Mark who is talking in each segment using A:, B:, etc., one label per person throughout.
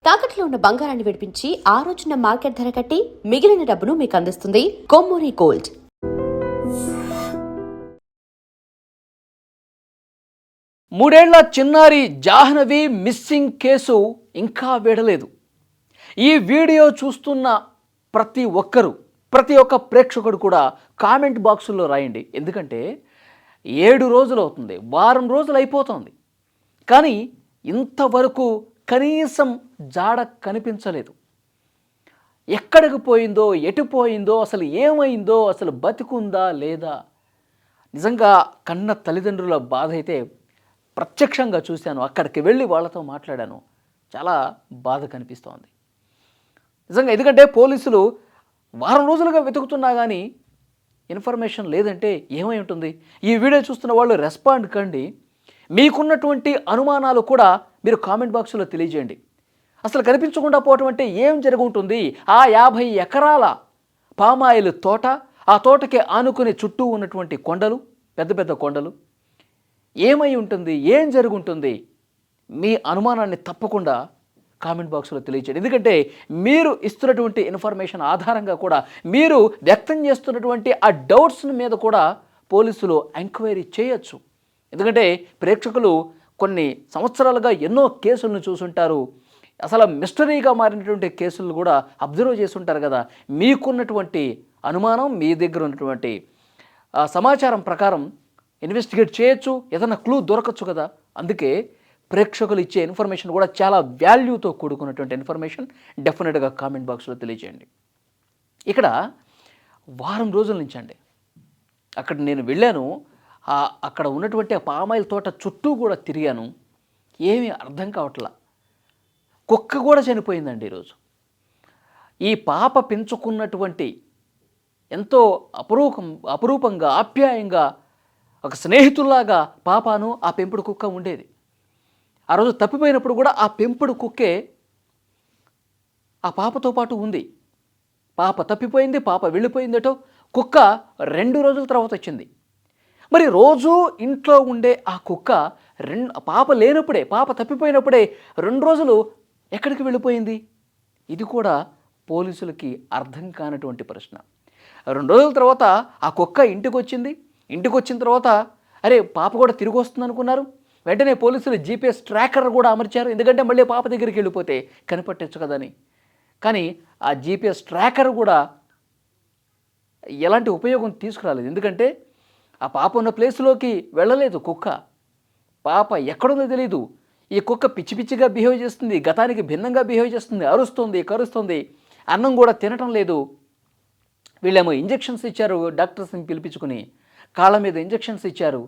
A: తాకట్లో ఉన్న బంగారాన్ని విడిపించి ఆ రోజున మార్కెట్ ధర కట్టి మిగిలిన డబ్బును మీకు అందిస్తుంది కొమ్మూరి గోల్డ్.
B: మూడేళ్ల చిన్నారి జాహ్నవి మిస్సింగ్ కేసు ఇంకా వీడలేదు. ఈ వీడియో చూస్తున్న ప్రతి ఒక్క ప్రేక్షకుడు కూడా కామెంట్ బాక్సుల్లో రాయండి. ఎందుకంటే 7 రోజులు అవుతుంది, వారం రోజులు అయిపోతుంది, కానీ ఇంతవరకు కనీసం జాడ కనిపించలేదు. ఎక్కడికి పోయిందో, ఎటు పోయిందో, అసలు ఏమైందో, అసలు బతికుందా లేదా? నిజంగా కన్న తల్లిదండ్రుల బాధ అయితే ప్రత్యక్షంగా చూశాను. అక్కడికి వెళ్ళి వాళ్ళతో మాట్లాడాను. చాలా బాధ కనిపిస్తోంది నిజంగా. ఎందుకంటే పోలీసులు వారం రోజులుగా వెతుకుతున్నా కానీ ఇన్ఫర్మేషన్ లేదంటే ఏమై ఉంటుంది? ఈ వీడియో చూస్తున్న వాళ్ళు రెస్పాండ్ కండి. మీకున్నటువంటి అనుమానాలు కూడా మీరు కామెంట్ బాక్స్లో తెలియజేయండి. అసలు కనిపించకుండా పోవటం అంటే ఏం జరుగుంటుంది? ఆ 50 ఎకరాల పామాయిల్ తోట, ఆ తోటకి ఆనుకుని చుట్టూ ఉన్నటువంటి కొండలు, పెద్ద పెద్ద కొండలు, ఏమై ఉంటుంది? ఏం జరుగుంటుంది? మీ అనుమానాన్ని తప్పకుండా కామెంట్ బాక్స్లో తెలియచేయండి. ఎందుకంటే మీరు ఇస్తున్నటువంటి ఇన్ఫర్మేషన్ ఆధారంగా కూడా, మీరు వ్యక్తం చేస్తున్నటువంటి ఆ డౌట్స్ మీద కూడా పోలీసులు ఎంక్వైరీ చేయొచ్చు. ఎందుకంటే ప్రేక్షకులు కొన్ని సంవత్సరాలుగా ఎన్నో కేసులను చూసుంటారు. అసలు మిస్టరీగా మారినటువంటి కేసులు కూడా అబ్జర్వ్ చేస్తుంటారు కదా. మీకున్నటువంటి అనుమానం, మీ దగ్గర ఉన్నటువంటి సమాచారం ప్రకారం ఇన్వెస్టిగేట్ చేయొచ్చు, ఏదైనా క్లూ దొరకచ్చు కదా. అందుకే ప్రేక్షకులు ఇచ్చే ఇన్ఫర్మేషన్ కూడా చాలా వాల్యూతో కూడుకున్నటువంటి ఇన్ఫర్మేషన్. డెఫినెట్గా కామెంట్ బాక్స్లో తెలియజేయండి. ఇక్కడ వారం రోజుల నుంచి అండి అక్కడ నేను వెళ్ళాను. అక్కడ ఉన్నటువంటి ఆ పామాయిల్ తోట చుట్టూ కూడా తిరిగాను. ఏమీ అర్థం కావట్లా. కుక్క కూడా చనిపోయిందండి ఈరోజు. ఈ పాప పెంచుకున్నటువంటి ఎంతో అపురూపంగా, ఆప్యాయంగా, ఒక స్నేహితుల్లాగా పాపను ఆ పెంపుడు కుక్క ఉండేది. ఆ రోజు తప్పిపోయినప్పుడు కూడా ఆ పెంపుడు కుక్కే ఆ పాపతో పాటు ఉంది. పాప తప్పిపోయింది, పాప వెళ్ళిపోయిందటో, కుక్క 2 రోజుల తర్వాత వచ్చింది. మరి రోజు ఇంట్లో ఉండే ఆ కుక్క పాప లేనప్పుడే, పాప తప్పిపోయినప్పుడే 2 రోజులు ఎక్కడికి వెళ్ళిపోయింది? ఇది కూడా పోలీసులకి అర్థం కానటువంటి ప్రశ్న. 2 రోజుల తర్వాత ఆ కుక్క ఇంటికి వచ్చిన తర్వాత అరే పాప కూడా తిరిగి వస్తుంది అనుకున్నారు. వెంటనే పోలీసులు జీపీఎస్ ట్రాకర్ కూడా అమర్చారు. ఎందుకంటే మళ్ళీ పాప దగ్గరికి వెళ్ళిపోతే కనిపెట్టచ్చు కదని. కానీ ఆ జీపీఎస్ ట్రాకర్ కూడా ఎలాంటి ఉపయోగం తీసుకురాలేదు. ఎందుకంటే ఆ పాప ఉన్న ప్లేస్లోకి వెళ్ళలేదు కుక్క. పాప ఎక్కడుందో తెలియదు. ఈ కుక్క పిచ్చి పిచ్చిగా బిహేవ్ చేస్తుంది, గతానికి భిన్నంగా బిహేవ్ చేస్తుంది, అరుస్తుంది, కరుస్తుంది, అన్నం కూడా తినటం లేదు. వీళ్ళేమో ఇంజెక్షన్స్ ఇచ్చారు, డాక్టర్స్ని పిలిపించుకుని కాళ్ళ మీద ఇంజెక్షన్స్ ఇచ్చారు.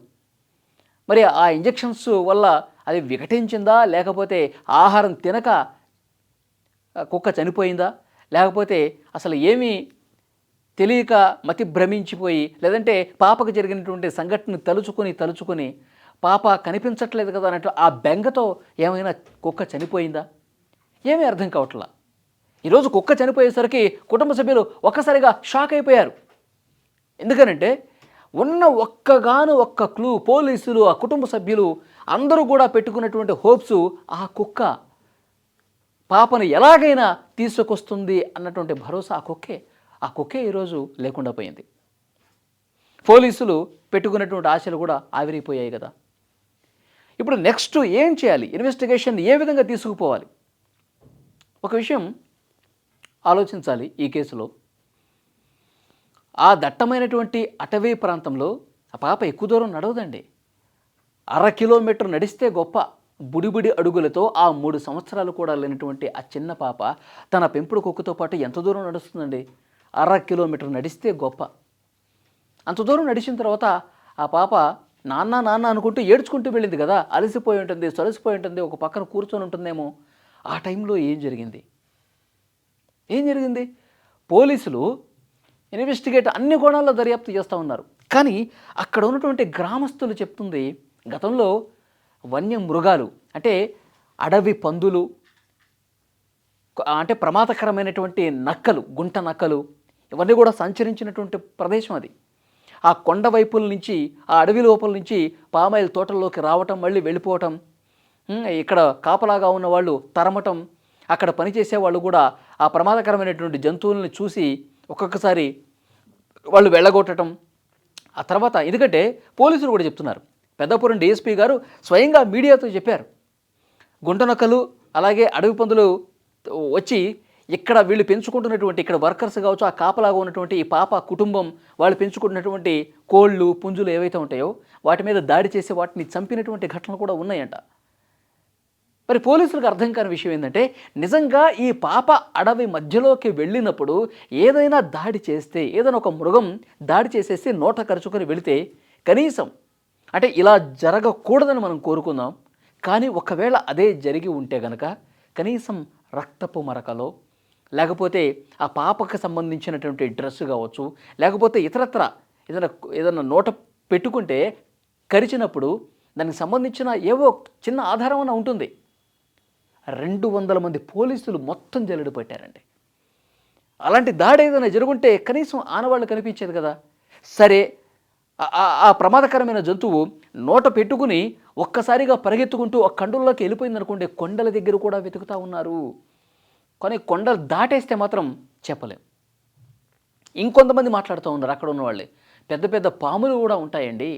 B: మరి ఆ ఇంజెక్షన్స్ వల్ల అది వికటించిందా, లేకపోతే ఆహారం తినక కుక్క చనిపోయిందా, లేకపోతే అసలు ఏమీ తెలియక మతి భ్రమించిపోయి, లేదంటే పాపకు జరిగినటువంటి సంఘటన తలుచుకొని పాప కనిపించట్లేదు కదా అన్నట్టు ఆ బెంగతో ఏమైనా కుక్క చనిపోయిందా? ఏమీ అర్థం కావట్లా. ఈరోజు కుక్క చనిపోయేసరికి కుటుంబ సభ్యులు ఒక్కసారిగా షాక్ అయిపోయారు. ఎందుకనంటే ఉన్న ఒక్క క్లూ పోలీసులు, ఆ కుటుంబ సభ్యులు అందరూ కూడా పెట్టుకున్నటువంటి హోప్స్ ఆ పాపను ఎలాగైనా తీసుకొస్తుంది అన్నటువంటి భరోసా ఆ కుక్కే ఈరోజు లేకుండా పోయింది. పోలీసులు పెట్టుకున్నటువంటి ఆశలు కూడా ఆవిరైపోయాయి కదా. ఇప్పుడు నెక్స్ట్ ఏం చేయాలి? ఇన్వెస్టిగేషన్ ఏ విధంగా తీసుకుపోవాలి? ఒక విషయం ఆలోచించాలి ఈ కేసులో. ఆ దట్టమైనటువంటి అటవీ ప్రాంతంలో ఆ పాప ఎక్కువ దూరం నడవదండి. 1/2 కిలోమీటర్ నడిస్తే గొప్ప. బుడిబుడి అడుగులతో ఆ 3 సంవత్సరాలు కూడా లేనటువంటి ఆ చిన్న పాప తన పెంపుడు కుక్కతో పాటు ఎంత దూరం నడుస్తుందండి? 1/2 కిలోమీటర్ నడిస్తే గొప్ప. అంత దూరం నడిచిన తర్వాత ఆ పాప నాన్న అనుకుంటూ ఏడ్చుకుంటూ వెళ్ళింది కదా. అలసిపోయి ఉంటుంది, సొలసిపోయి ఉంటుంది, ఒక పక్కన కూర్చొని ఉంటుందేమో. ఆ టైంలో ఏం జరిగింది? పోలీసులు ఇన్వెస్టిగేట్ అన్ని కోణాల్లో దర్యాప్తు చేస్తూ ఉన్నారు. కానీ అక్కడ ఉన్నటువంటి గ్రామస్తులు చెప్తుంది, గతంలో వన్య మృగాలు అంటే అడవి పందులు, అంటే ప్రమాదకరమైనటువంటి నక్కలు, గుంట నక్కలు, ఇవన్నీ కూడా సంచరించినటువంటి ప్రదేశం అది. ఆ కొండ వైపుల నుంచి, ఆ అడవి లోపల నుంచి పామాయిల్ తోటల్లోకి రావటం, మళ్ళీ వెళ్ళిపోవటం, ఇక్కడ కాపలాగా ఉన్న వాళ్ళు తరమటం, అక్కడ పనిచేసే వాళ్ళు కూడా ఆ ప్రమాదకరమైనటువంటి జంతువుల్ని చూసి ఒక్కొక్కసారి వాళ్ళు వెళ్ళగొట్టడం. ఆ తర్వాత ఎందుకంటే పోలీసులు కూడా చెప్తున్నారు, పెద్దాపురం డీఎస్పీ గారు స్వయంగా మీడియాతో చెప్పారు, గుంటనక్కలు అలాగే అడవి పందులు వచ్చి ఇక్కడ వీళ్ళు పెంచుకుంటున్నటువంటి ఇక్కడ వర్కర్స్ కావచ్చు, ఆ కాపలాగా ఉన్నటువంటి ఈ పాప కుటుంబం వాళ్ళు పెంచుకుంటున్నటువంటి కోళ్ళు పుంజులు ఏవైతే ఉంటాయో వాటి మీద దాడి చేసి వాటిని చంపినటువంటి ఘటనలు కూడా ఉన్నాయంట. మరి పోలీసులకు అర్థం కాని విషయం ఏంటంటే, నిజంగా ఈ పాప అడవి మధ్యలోకి వెళ్ళినప్పుడు ఏదైనా దాడి చేస్తే, ఏదైనా ఒక మృగం దాడి చేసేసి నోట కరుచుకొని వెళితే కనీసం అంటే ఇలా జరగకూడదని మనం కోరుకుందాం, కానీ ఒకవేళ అదే జరిగి ఉంటే గనక కనీసం రక్తపు మరకలో, లేకపోతే ఆ పాపకు సంబంధించినటువంటి డ్రెస్ కావచ్చు, లేకపోతే ఇతరత్ర ఏదైనా నోట పెట్టుకుంటే కరిచినప్పుడు దానికి సంబంధించిన ఏవో చిన్న ఆధారం అన్న ఉంటుంది. 200 మంది పోలీసులు మొత్తం జల్లెడ పట్టారండి. అలాంటి దాడి ఏదైనా జరుగుంటే కనీసం ఆనవాళ్ళు కనిపించేది కదా. సరే, ఆ ప్రమాదకరమైన జంతువు నోట పెట్టుకుని ఒక్కసారిగా పరిగెత్తుకుంటూ ఆ కండుల్లోకి వెళ్ళిపోయిందనుకోండి, కొండల దగ్గర కూడా వెతుకుతూ ఉన్నారు. కానీ కొండలు దాటేస్తే మాత్రం చెప్పలేం. ఇంకొంతమంది మాట్లాడుతూ ఉన్నారు అక్కడ ఉన్న వాళ్ళే, పెద్ద పెద్ద పాములు కూడా ఉంటాయండి.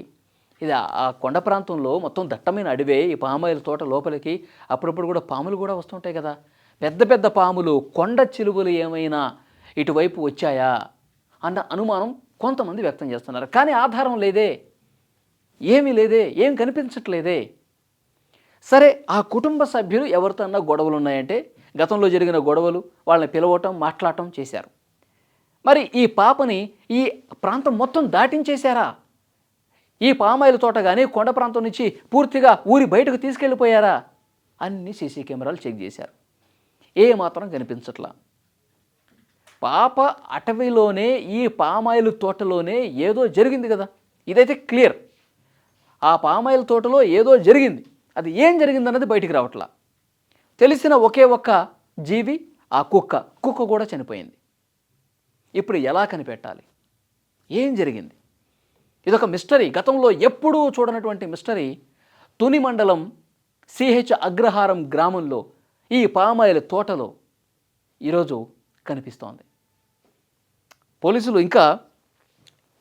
B: ఇది ఆ కొండ ప్రాంతంలో మొత్తం దట్టమైన అడవే, ఈ పామాయిల తోట లోపలికి అప్పుడప్పుడు కూడా పాములు కూడా వస్తుంటాయి కదా. పెద్ద పెద్ద పాములు, కొండ చిలువలు ఏమైనా ఇటువైపు వచ్చాయా అన్న అనుమానం కొంతమంది వ్యక్తం చేస్తున్నారు. కానీ ఆధారం లేదే, ఏమీ లేదే, ఏం కనిపించట్లేదే. సరే, ఆ కుటుంబ సభ్యులు ఎవరితో అన్నా గొడవలు ఉన్నాయంటే గతంలో జరిగిన గొడవలు, వాళ్ళని పిలవటం మాట్లాడటం చేశారు. మరి ఈ పాపని ఈ ప్రాంతం మొత్తం దాటించేశారా? ఈ పామాయిల తోట కానీ కొండ ప్రాంతం నుంచి పూర్తిగా ఊరి బయటకు తీసుకెళ్ళిపోయారా? అన్ని సీసీ కెమెరాలు చెక్ చేశారు, ఏ మాత్రం కనిపించట్లా. పాప అటవీలోనే ఈ పామాయిల తోటలోనే ఏదో జరిగింది కదా, ఇదైతే క్లియర్. ఆ పామాయిల తోటలో ఏదో జరిగింది, అది ఏం జరిగిందన్నది బయటికి రావట్లా. తెలిసిన ఒకే ఒక్క జీవి ఆ కుక్క కూడా చనిపోయింది. ఇప్పుడు ఎలా కనిపెట్టాలి? ఏం జరిగింది? ఇదొక మిస్టరీ, గతంలో ఎప్పుడూ చూడనటువంటి మిస్టరీ. తుని మండలం సిహెచ్ అగ్రహారం గ్రామంలో ఈ పామాయిల తోటలో ఈరోజు కనిపిస్తోంది. పోలీసులు ఇంకా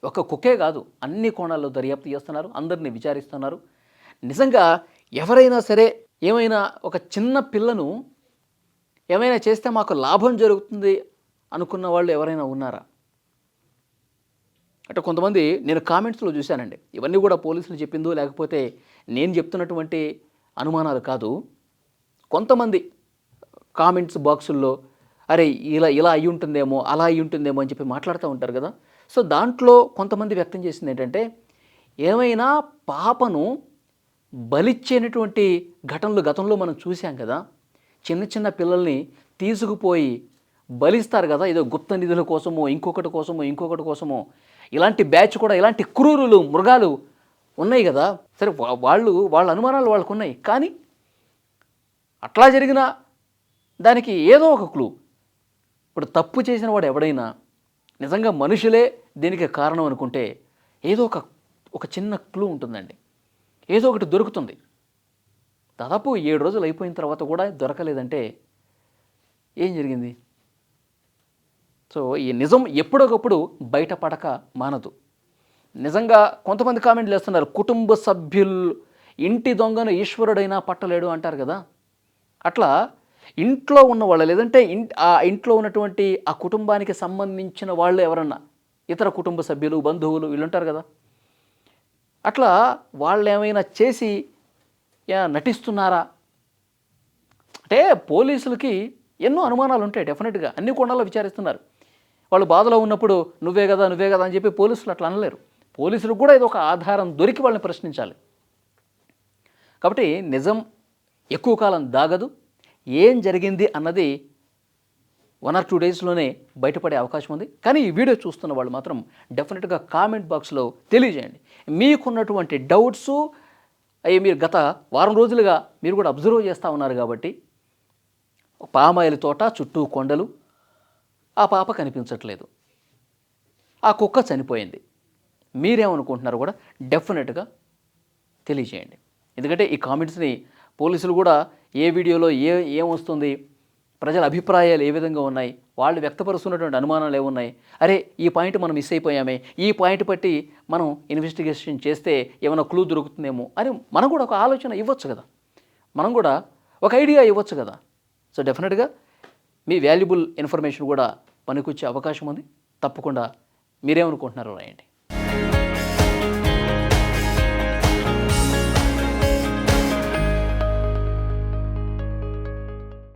B: ఒక కుక్కే కాదు, అన్ని కోణాల్లో దర్యాప్తు చేస్తున్నారు, అందరినీ విచారిస్తున్నారు. నిజంగా ఎవరైనా సరే ఏమైనా ఒక చిన్న పిల్లను ఏమైనా చేస్తే మాకు లాభం జరుగుతుంది అనుకున్న వాళ్ళు ఎవరైనా ఉన్నారా? అంటే కొంతమంది నేను కామెంట్స్లో చూశానండి, ఇవన్నీ కూడా పోలీసులు చెప్పిందో లేకపోతే నేను చెప్తున్నటువంటి అనుమానాలు కాదు. కొంతమంది కామెంట్స్ బాక్సుల్లో అరే ఇలా అయ్యి ఉంటుందేమో, అలా అయ్యి ఉంటుందేమో అని చెప్పి మాట్లాడుతూ ఉంటారు కదా. సో దాంట్లో కొంతమంది వ్యక్తం చేసింది ఏంటంటే, ఏమైనా పాపను బలిచ్చేనటువంటి ఘటనలు గతంలో మనం చూసాం కదా. చిన్న చిన్న పిల్లల్ని తీసుకుపోయి బలిస్తారు కదా, ఏదో గుప్త నిధుల కోసమో ఇంకొకటి కోసమో. ఇలాంటి బ్యాచ్ కూడా, ఇలాంటి క్రూరులు మృగాలు ఉన్నాయి కదా. సరే, వాళ్ళ అనుమానాలు వాళ్ళకు ఉన్నాయి, కానీ అట్లా జరిగిన దానికి ఏదో ఒక క్లూ. ఇప్పుడు తప్పు చేసిన వాడు ఎవడైనా నిజంగా మనుషులే దీనికి కారణం అనుకుంటే ఏదో ఒక చిన్న క్లూ ఉంటుందండి, ఏదో ఒకటి దొరుకుతుంది. దాదాపు 7 రోజులు అయిపోయిన తర్వాత కూడా దొరకలేదంటే ఏం జరిగింది? సో ఈ నిజం ఎప్పుడొకప్పుడు బయటపడక మానదు. నిజంగా కొంతమంది కామెంట్లు వేస్తున్నారు, కుటుంబ సభ్యులు ఇంటి దొంగను ఈశ్వరుడైనా పట్టలేడు అంటారు కదా. అట్లా ఇంట్లో ఉన్న వాళ్ళు, లేదంటే ఆ ఇంట్లో ఉన్నటువంటి ఆ కుటుంబానికి సంబంధించిన వాళ్ళు ఎవరన్నా ఇతర కుటుంబ సభ్యులు, బంధువులు వీళ్ళు ఉంటారు కదా, అట్లా వాళ్ళు ఏమైనా చేసి నటిస్తున్నారా అంటే పోలీసులకి ఎన్నో అనుమానాలు ఉంటాయి. డెఫినెట్గా అన్ని కోణాల్లో విచారిస్తున్నారు. వాళ్ళు బాధలో ఉన్నప్పుడు నువ్వే కదా అని చెప్పి పోలీసులు అట్లా అనలేరు. పోలీసులకు కూడా ఇది ఒక ఆధారం దొరికి వాళ్ళని ప్రశ్నించాలి. కాబట్టి నిజం ఎక్కువ కాలం దాగదు. ఏం జరిగింది అన్నది 1 or 2 డేస్లోనే బయటపడే అవకాశం ఉంది. కానీ ఈ వీడియో చూస్తున్న వాళ్ళు మాత్రం డెఫినెట్గా కామెంట్ బాక్స్లో తెలియజేయండి మీకున్నటువంటి డౌట్స్. అవి మీరు గత వారం రోజులుగా మీరు కూడా అబ్జర్వ్ చేస్తూ ఉన్నారు కాబట్టి, పామాయిల తోట చుట్టూ కొండలు, ఆ పాప కనిపించట్లేదు, ఆ కుక్క చనిపోయింది, మీరేమనుకుంటున్నారో కూడా డెఫినెట్గా తెలియజేయండి. ఎందుకంటే ఈ కామెంట్స్ని పోలీసులు కూడా ఏ వీడియోలో ఏమొస్తుంది, ప్రజల అభిప్రాయాలు ఏ విధంగా ఉన్నాయి, వాళ్ళు వ్యక్తపరుస్తున్నటువంటి అనుమానాలు ఏమున్నాయి, అరే ఈ పాయింట్ మనం మిస్ అయిపోయామే, ఈ పాయింట్ బట్టి మనం ఇన్వెస్టిగేషన్ చేస్తే ఏమైనా క్లూ దొరుకుతుందేమో అని మనం కూడా ఒక ఆలోచన ఇవ్వచ్చు కదా, మనం కూడా ఒక ఐడియా ఇవ్వచ్చు కదా. సో డెఫినెట్గా మీ వాల్యుబుల్ ఇన్ఫర్మేషన్ కూడా పనికొచ్చే అవకాశం ఉంది. తప్పకుండా మీరేమనుకుంటున్నారో రాయండి.